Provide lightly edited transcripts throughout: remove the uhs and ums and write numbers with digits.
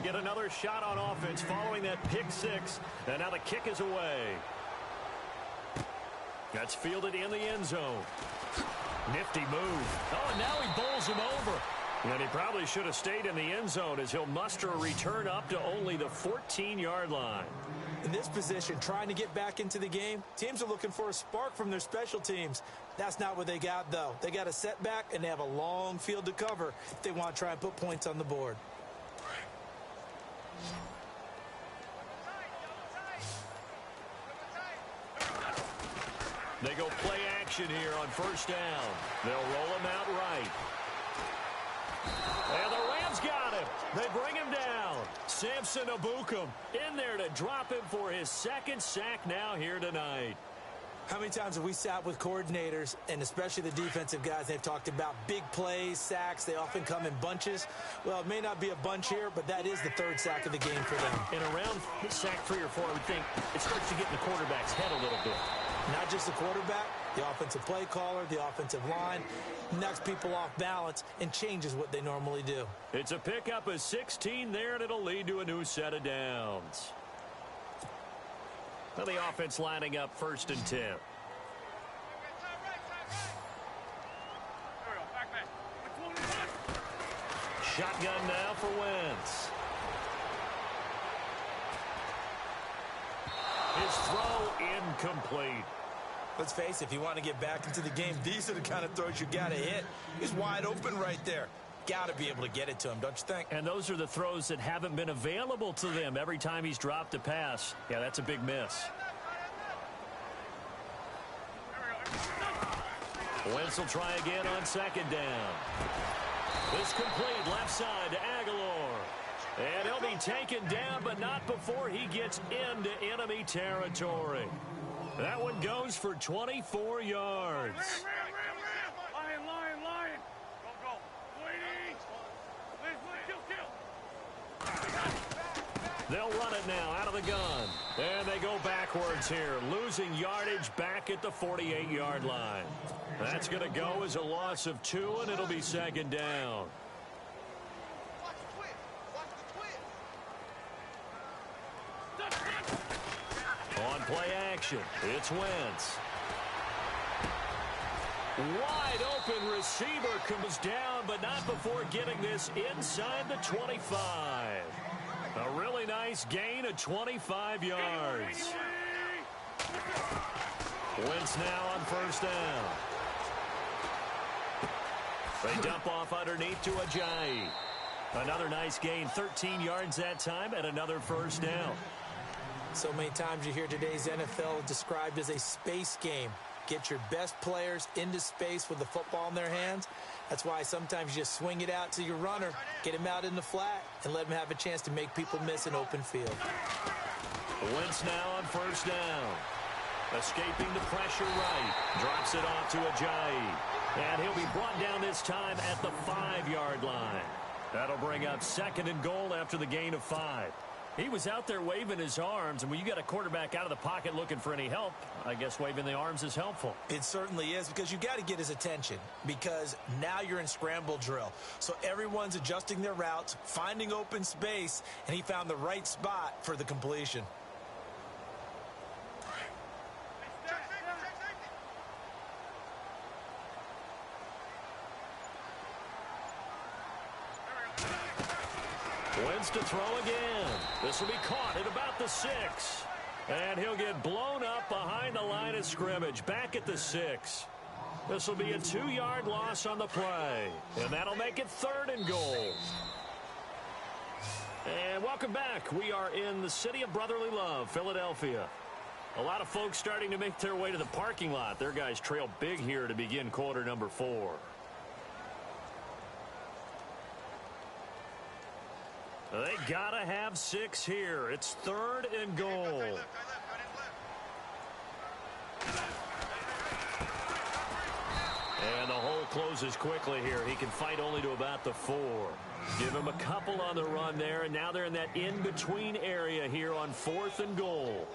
get another shot on offense following that pick six. And now the kick is away. That's fielded in the end zone. Nifty move. Oh, and now he bowls him over. And he probably should have stayed in the end zone as he'll muster a return up to only the 14-yard line. In this position, trying to get back into the game, teams are looking for a spark from their special teams. That's not what they got, though. They got a setback, and they have a long field to cover if they want to try and put points on the board. They go play action here on first down. They'll roll him out right. And the Rams got him. They bring him down. Samson Abukum in there to drop him for his second sack now here tonight. How many times have we sat with coordinators, and especially the defensive guys, they've talked about big plays, sacks. They often come in bunches. Well, it may not be a bunch here, but that is the third sack of the game for them. And around sack 3 or 4, I would think it starts to get in the quarterback's head a little bit. Not just the quarterback, the offensive play caller, the offensive line, knocks people off balance and changes what they normally do. It's a pickup of 16 there, and it'll lead to a new set of downs. Well, the offense lining up 1st and 10. Shotgun now for Wentz. His throw incomplete. Let's face it, if you want to get back into the game, these are the kind of throws you got to hit. He's wide open right there. Got to be able to get it to him, don't you think? And those are the throws that haven't been available to them every time he's dropped a pass. Yeah, that's a big miss. Wentz will try again on second down. It's complete left side to Aguilar. And he'll be taken down, but not before he gets into enemy territory. That one goes for 24 yards. Lion. Go. Waiting. Kill. They'll run it now out of the gun. And they go backwards here, losing yardage back at the 48-yard line. That's going to go as a loss of 2, and it'll be second down. On play action, it's Wentz. Wide open receiver comes down, but not before getting this inside the 25. A really nice gain of 25 yards. Wentz now on first down. They dump off underneath to Ajayi. Another nice gain, 13 yards that time, and another first down. So many times you hear today's NFL described as a space game. Get your best players into space with the football in their hands. That's why sometimes you just swing it out to your runner, get him out in the flat, and let him have a chance to make people miss an open field. Wentz now on first down. Escaping the pressure right. Drops it off to Ajayi. And he'll be brought down this time at the 5-yard line. That'll bring up 2nd and goal after the gain of 5. He was out there waving his arms, and when you got a quarterback out of the pocket looking for any help, I guess waving the arms is helpful. It certainly is, because you got to get his attention, because now you're in scramble drill. So everyone's adjusting their routes, finding open space, and he found the right spot for the completion. Wentz to throw again. This will be caught at about the 6. And he'll get blown up behind the line of scrimmage, back at the 6. This will be a 2-yard loss on the play. And that'll make it 3rd and goal. And welcome back. We are in the city of brotherly love, Philadelphia. A lot of folks starting to make their way to the parking lot. Their guys trail big here to begin quarter number 4. They gotta have 6 here. It's 3rd and goal. And the hole closes quickly here. He can fight only to about the 4. Give him a couple on the run there, and now they're in that in-between area here on 4th and goal.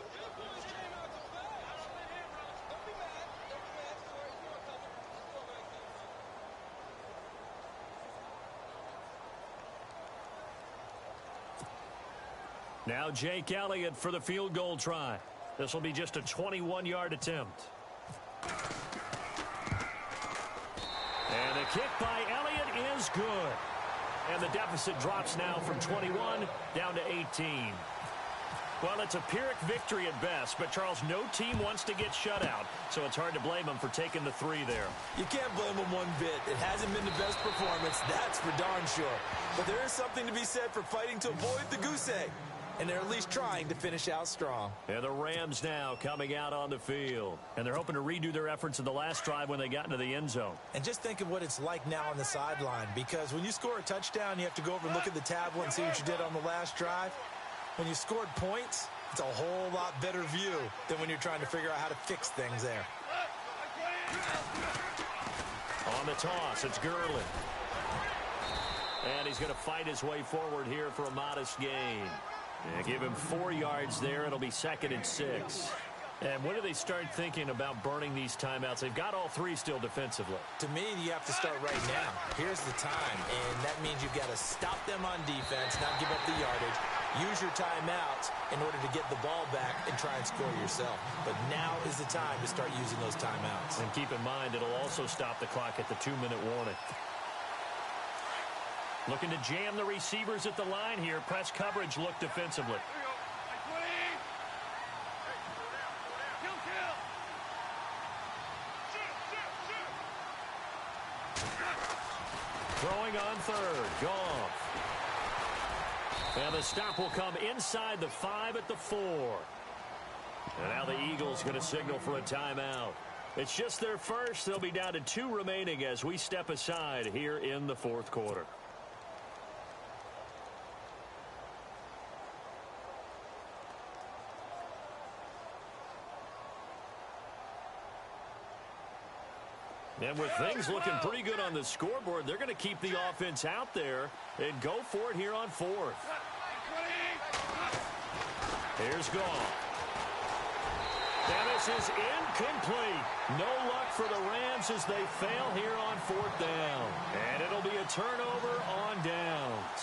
Now Jake Elliott for the field goal try. This will be just a 21-yard attempt. And the kick by Elliott is good. And the deficit drops now from 21 down to 18. Well, it's a Pyrrhic victory at best, but, Charles, no team wants to get shut out, so it's hard to blame them for taking the 3 there. You can't blame them one bit. It hasn't been the best performance, that's for darn sure. But there is something to be said for fighting to avoid the goose egg, and they're at least trying to finish out strong. And the Rams now coming out on the field, and they're hoping to redo their efforts in the last drive when they got into the end zone. And just think of what it's like now on the sideline, because when you score a touchdown, you have to go over and look at the tablet and see what you did on the last drive. When you scored points, it's a whole lot better view than when you're trying to figure out how to fix things there. On the toss, it's Gurley. And he's going to fight his way forward here for a modest gain. Yeah, give him 4 yards there. It'll be 2nd and 6. And when do they start thinking about burning these timeouts? They've got all 3 still defensively. To me, you have to start right now. Here's the time, and that means you've got to stop them on defense, not give up the yardage. Use your timeouts in order to get the ball back and try and score yourself. But now is the time to start using those timeouts. And keep in mind, it'll also stop the clock at the 2-minute warning. Looking to jam the receivers at the line here. Press coverage look defensively. Throwing on 3rd. Goff. And the stop will come inside the 5 at the 4. And now the Eagles going to signal for a timeout. It's just their first. They'll be down to 2 remaining as we step aside here in the 4th quarter. And with things looking pretty good on the scoreboard, they're going to keep the offense out there and go for it here on 4th. Here's Goff. And this is incomplete. No luck for the Rams as they fail here on 4th down. And it'll be a turnover on downs.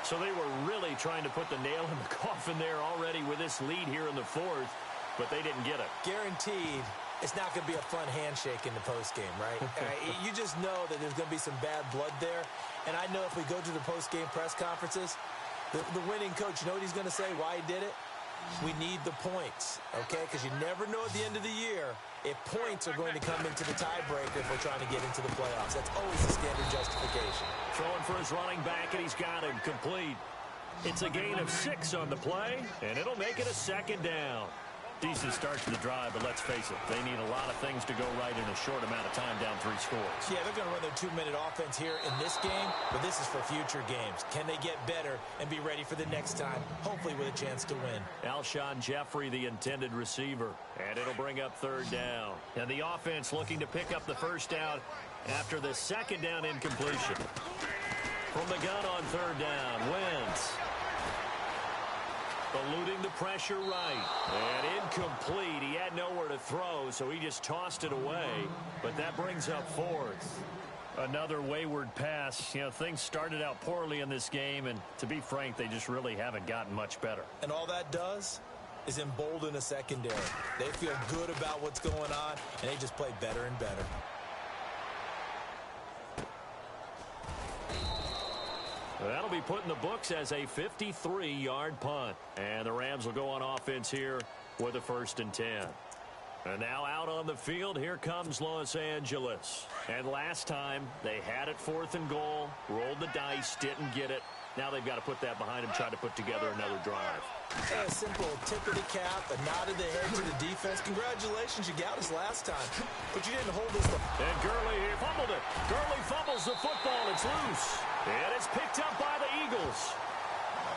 So they were really trying to put the nail in the coffin there already with this lead here in the 4th, but they didn't get it. Guaranteed. It's not going to be a fun handshake in the postgame, right? You just know that there's going to be some bad blood there. And I know if we go to the postgame press conferences, the winning coach, you know what he's going to say, why he did it? We need the points, okay? Because you never know at the end of the year if points are going to come into the tiebreaker if we're trying to get into the playoffs. That's always the standard justification. Throwing for his running back, and he's got him complete. It's a gain of 6 on the play, and it'll make it a 2nd down. Decent start to the drive, but let's face it, they need a lot of things to go right in a short amount of time down 3 scores. Yeah, they're going to run their 2-minute offense here in this game, but this is for future games. Can they get better and be ready for the next time, hopefully with a chance to win? Alshon Jeffrey, the intended receiver, and it'll bring up 3rd down. And the offense looking to pick up the 1st down after the 2nd down incompletion. From the gun on 3rd down, Wentz. Eluding the pressure right. And incomplete. He had nowhere to throw, so he just tossed it away. But that brings up 4th. Another wayward pass. You know, things started out poorly in this game, and to be frank, they just really haven't gotten much better. And all that does is embolden a secondary. They feel good about what's going on, and they just play better and better. That'll be put in the books as a 53-yard punt. And the Rams will go on offense here with a 1st and 10. And now out on the field, here comes Los Angeles. And last time, they had it 4th and goal, rolled the dice, didn't get it. Now they've got to put that behind them, try to put together another drive. A simple tip of the cap, a nod of the head to the defense. Congratulations, you got us last time, but you didn't hold us. And Gurley, he fumbled it. Gurley fumbles the football. It's loose. And it's picked up by the Eagles.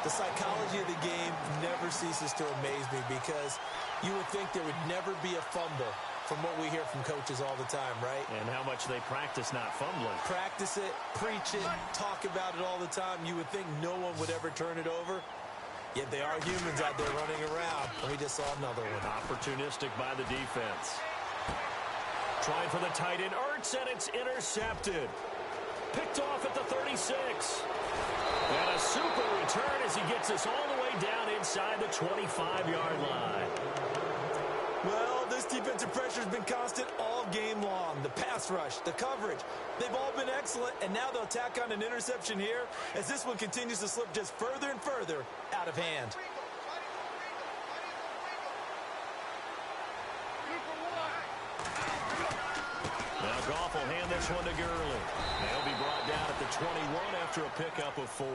The psychology of the game never ceases to amaze me because you would think there would never be a fumble from what we hear from coaches all the time, right? And how much they practice not fumbling. Practice it, preach it, talk about it all the time. You would think no one would ever turn it over. Yet they are humans out there running around. And we just saw another one. Opportunistic by the defense. Trying for the tight end. Ertz, and it's intercepted. Picked off at the 36. And a super return as he gets us all the way down inside the 25-yard line. Well, this defensive pressure has been constant all game long. The pass rush, the coverage, they've all been excellent, and now they'll tack on an interception here as this one continues to slip just further and further out of hand. Now Goff will hand this one to Gurley. They'll be brought down at the 21 after a pickup of 4.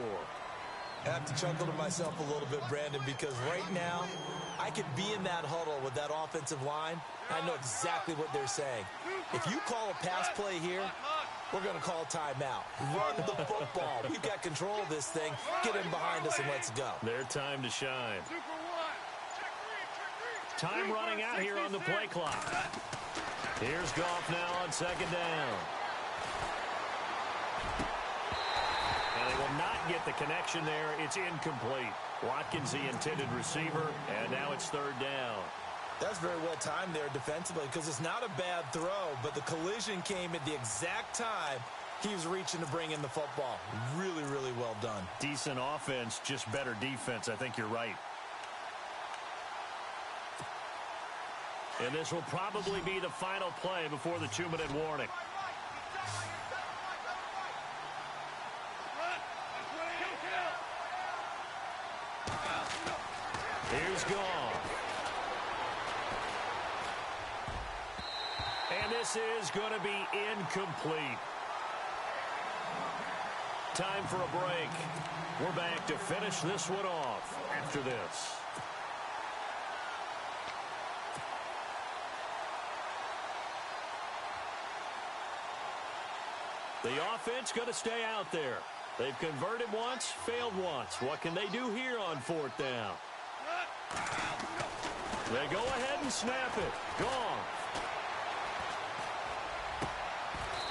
I have to chuckle to myself a little bit, Brandon, because right now I could be in that huddle with that offensive line. I know exactly what they're saying. If you call a pass play here, we're going to call timeout. Run the football. We've got control of this thing. Get in behind us and let's go. Their time to shine. Time running out here on the play clock. Here's Goff now on second down. And they will not get the connection there. It's incomplete. Watkins, the intended receiver, and now it's third down. That's very well timed there defensively because it's not a bad throw, but the collision came at the exact time he was reaching to bring in the football. Really, really well done. Decent offense, just better defense. I think you're right. And this will probably be the final play before the 2-minute warning. Here's Goff. And this is going to be incomplete. Time for a break. We're back to finish this one off after this. The offense going to stay out there. They've converted once, failed once. What can they do here on fourth down? They go ahead and snap it. Gone.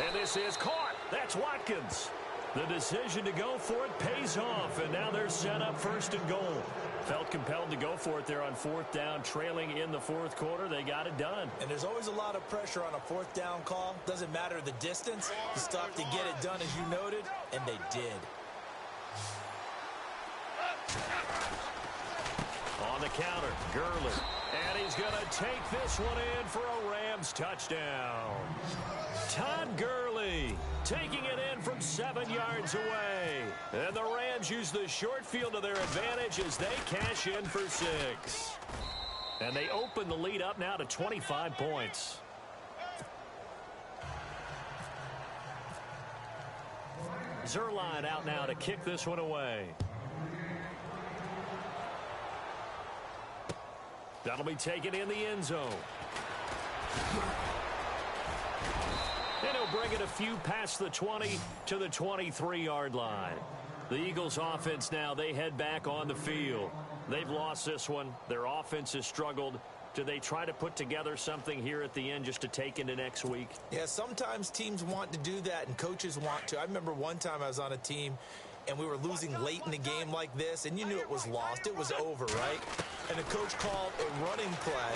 And this is caught. That's Watkins. The decision to go for it pays off, and now they're set up first and goal. Felt compelled to go for it there on fourth down, trailing in the fourth quarter. They got it done. And there's always a lot of pressure on a fourth down call. Doesn't matter the distance. You stop to get it done, as you noted, and they did. On the counter, Gurley. And he's going to take this one in for a Rams touchdown. Todd Gurley taking it in from 7 yards away. And the Rams use the short field to their advantage as they cash in for 6. And they open the lead up now to 25 points. Zerline out now to kick this one away. That'll be taken in the end zone. And he'll bring it a few past the 20 to the 23-yard line. The Eagles offense now, they head back on the field. They've lost this one. Their offense has struggled. Do they try to put together something here at the end just to take into next week? Yeah, sometimes teams want to do that and coaches want to. I remember one time I was on a team and we were losing late in the game like this, and you knew it was lost. It was over, right? And the coach called a running play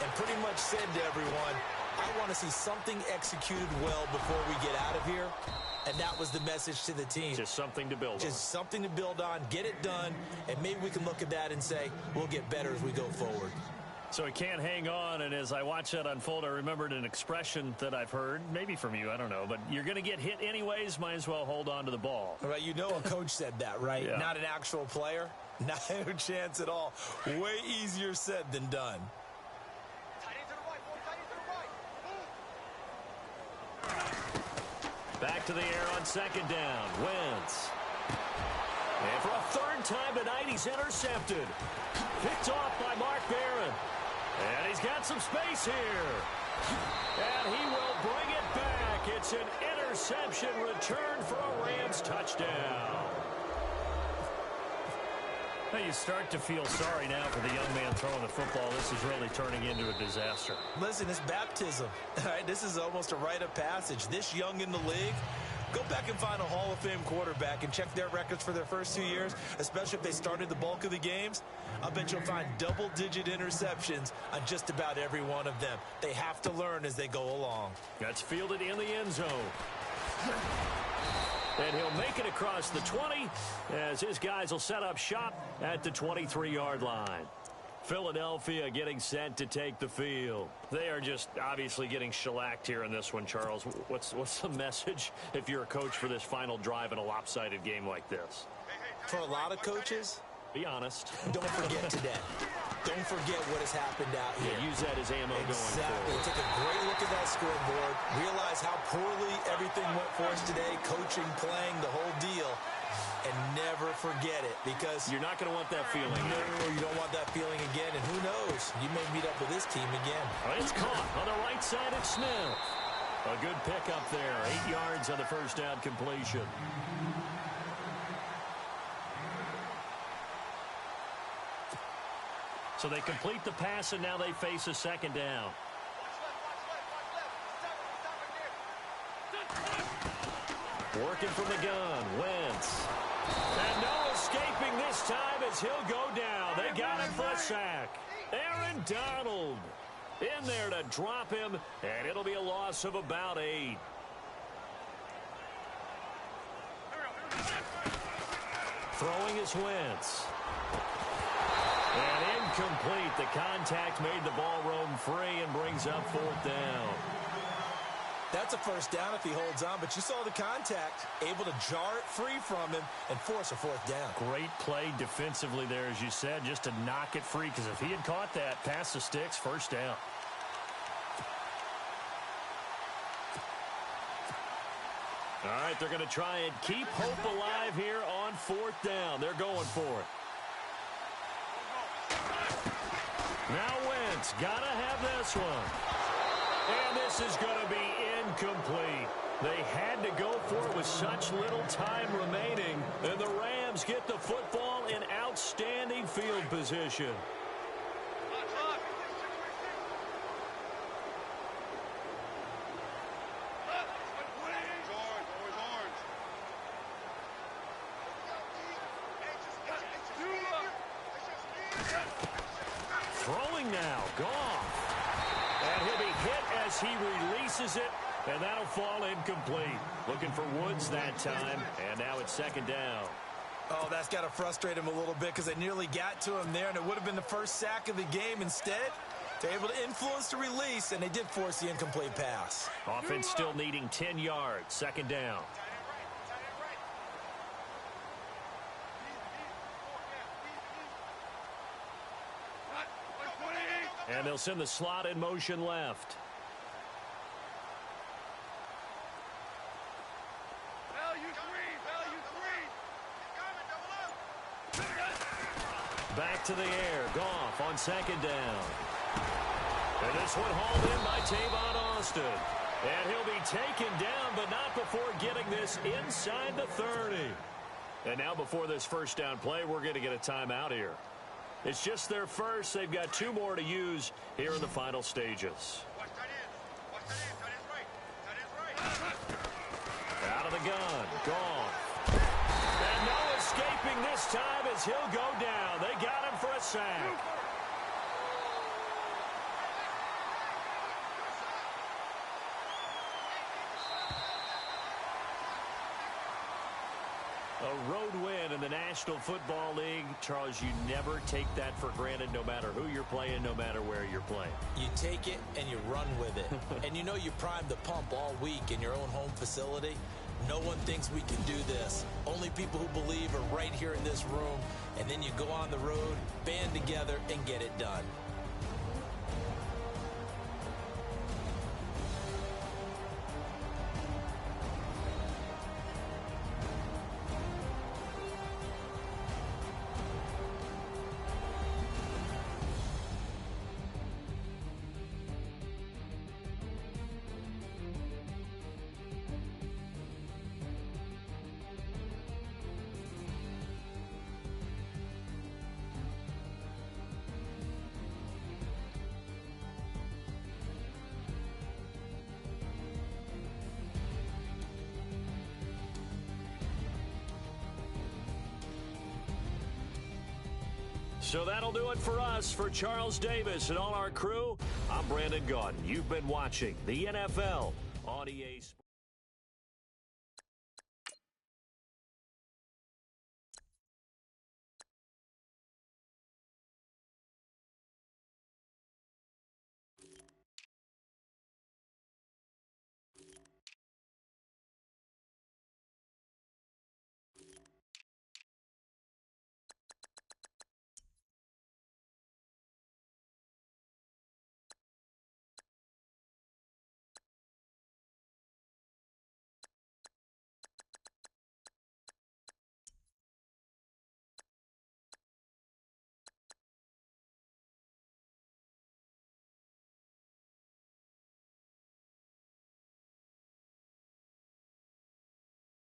and pretty much said to everyone, I want to see something executed well before we get out of here. And that was the message to the team. Just something to build on. Just something to build on, get it done, and maybe we can look at that and say, we'll get better as we go forward. So he can't hang on, and as I watched that unfold, I remembered an expression that I've heard, maybe from you, I don't know, but you're going to get hit anyways, might as well hold on to the ball. All right, you know a coach said that, right? Yeah. Not an actual player? Not a chance at all. Way easier said than done. Back to the air on second down. Wentz. And for a third time tonight, he's intercepted. Picked off by Mark Barron. And he's got some space here. And he will bring it back. It's an interception return for a Rams touchdown. Now you start to feel sorry now for the young man throwing the football. This is really turning into a disaster. Listen, it's baptism. All right, this is almost a rite of passage. This young in the league, go back and find a Hall of Fame quarterback and check their records for their first 2 years, especially if they started the bulk of the games. I bet you'll find double-digit interceptions on just about every one of them. They have to learn as they go along. That's fielded in the end zone. And he'll make it across the 20 as his guys will set up shop at the 23-yard line. Philadelphia getting set to take the field. They are just obviously getting shellacked here in this one, Charles. What's the message if you're a coach for this final drive in a lopsided game like this? For a lot of coaches, be honest. Don't forget today. Don't forget what has happened out here. Yeah, use that as ammo going forward. Take a great look at that scoreboard. Realize how poorly everything went for us today. Coaching, playing, the whole deal. And never forget it, because you're not going to want that feeling. No, you don't want that feeling again. And who knows? You may meet up with this team again. It's caught on the right side of Smith. A good pickup there. 8 yards on the first down completion. So they complete the pass, and now they face a second down. Working from the gun, Wentz. And no escaping this time as he'll go down. They got him for a sack. Aaron Donald in there to drop him, and it'll be a loss of about 8. Throwing is Wentz. And incomplete. The contact made the ball roam free and brings up 4th down. That's a first down if he holds on, but you saw the contact, able to jar it free from him and force a 4th down. Great play defensively there, as you said, just to knock it free, because if he had caught that, past the sticks, first down. All right, they're going to try and keep hope alive here on 4th down. They're going for it. Now Wentz, got to have this one. And this is going to be incomplete. They had to go for it with such little time remaining. And the Rams get the football in outstanding field position. Throwing now, Goff. And he'll be hit as he releases it, and that'll fall incomplete. Looking for Woods that time, and now it's 2nd down. Oh, that's got to frustrate him a little bit, because they nearly got to him there, and it would have been the first sack of the game. Instead, they're able to influence the release, and they did force the incomplete pass. Offense still needing 10 yards, 2nd down. And they'll send the slot in motion left. Back to the air. Goff on 2nd down. And this one hauled in by Tavon Austin. And he'll be taken down, but not before getting this inside the 30. And now before this first down play, we're going to get a timeout here. It's just their first. They've got 2 more to use here in the final stages. Out of the gun. Goff. And no escaping this time as he'll go down. They got him for a sack. A road win in the National Football League. Charles, you never take that for granted, no matter who you're playing, no matter where you're playing. You take it and you run with it. And you know you primed the pump all week in your own home facility. No one thinks we can do this. Only people who believe are right here in this room. And then you go on the road, band together, and get it done. So that'll do it for us. For Charles Davis and all our crew, I'm Brandon Gaudin. You've been watching the NFL on EA Sports.